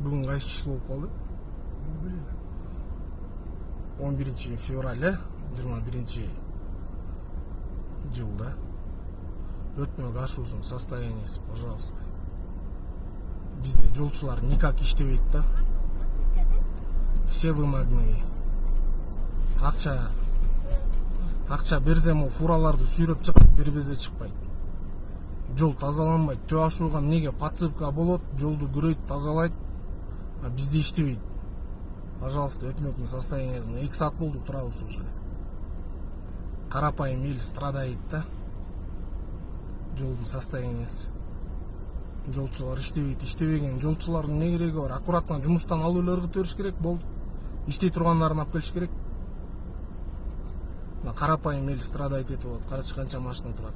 Бүгін қайсы число болып қалды? 11 февраль, 21 жылда. Өтмөк ашуусунун состояниясы, пожалуйста. Бизде жолчулар никак иштебейт да. Все вымогные. Акча берсем, фураларды сүйрөп чыгып, бербесе чыкпайт. Жол тазаланбайт. Төө ашууга эмнеге подсыпка болот, жолду күрөйт, тазалайт. А бизде иштебейт. Пожалуйста, өтмөктүн состояниясына 2 саат болду турабыз уже. Карапайым эл страдает да. Жолдун состояниясы. Жолчулар иштебейт, иштебеген жолчулардын не кереги бар? Аккуратно жумуштан алып эле ыргытып керек болду. Иштей тургандарын алып келиш керек. Карапайым эл страдает этип атат. Карачы канча машина турат.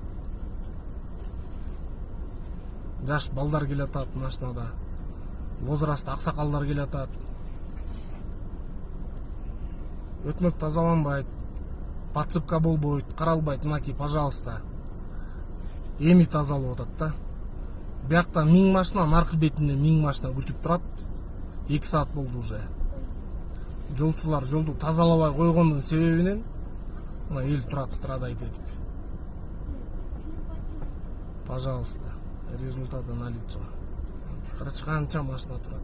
Жаш балдар келатат машинада. Возраст аксакалдар келатат. Өтмөк тазаланбайт, подсыпка болбойт, каралбайт. Мынаки, пожалуйста. Эми тазалап атат да. Биякта 1000 машина, наркы бетинде 1000 машина күтүп турат. 2 саат болду уже. Жолчулар жолду тазалабай койгондун себебинен эл турат, страдайт этип. Пожалуйста, результаты на лицо. Карачы канча машина турат.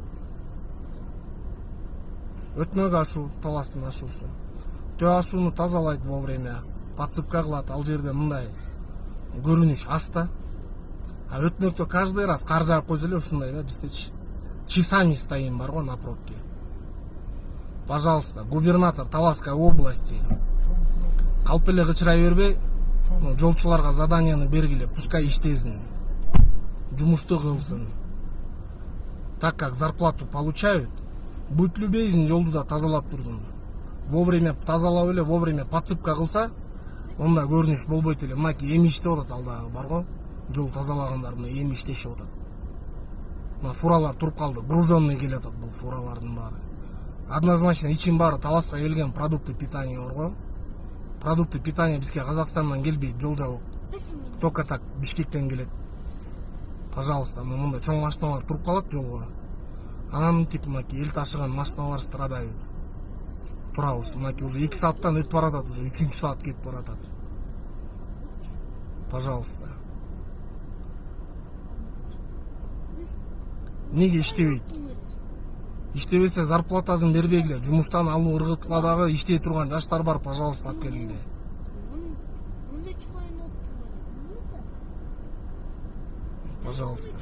Өтмөк ашуу, таластын ашуусу. Төө ашууну тазалайт вовремя, подсыпка кылат. Ал жерде мындай көрүнүш аста. А өтмөктө каждый раз кар жаап койсо эле ушундай да, бизде часами стоим бар го на пробке. Пожалуйста, губернатор Таласской области калп эле кычырай бербей, жолчуларга заданияны бергиле, пускай иштесин, жумушту кылсын. Так как зарплату получают, будь любезен, жолду да тазалап турсун. Вовремя тазалап эле, вовремя подсыпка кылса, онда көрүнүш болбойт эле. Мынаки эми иштеп атат, алда бар го, жол тазалагандар мына эми иштешип атат. Мына фуралар туруп калды, груженный келатат бул фуралардын баары. Однозначно ичин баары Таласка келген продукты питания бар го. Продукты питания бизге Казакстандан келбейт, жол жабык. Только так Бишкектен келет. Пожалуйста, мында чоң машиналар туруп калат жолго. Анан тип мынаки эл ташыган машиналар страдают. Турабыз, мынаки уже 2 сааттан өтүп баратат, уже 3-чү саат кетип баратат. Пожалуйста. Неге иштебейт? Иштебесе зарплатасын бербегиле, жумуштан алып ыргыткыла дагы иштей турган жаштар бар, пожалуйста, алып келгиле. Пожалуйста.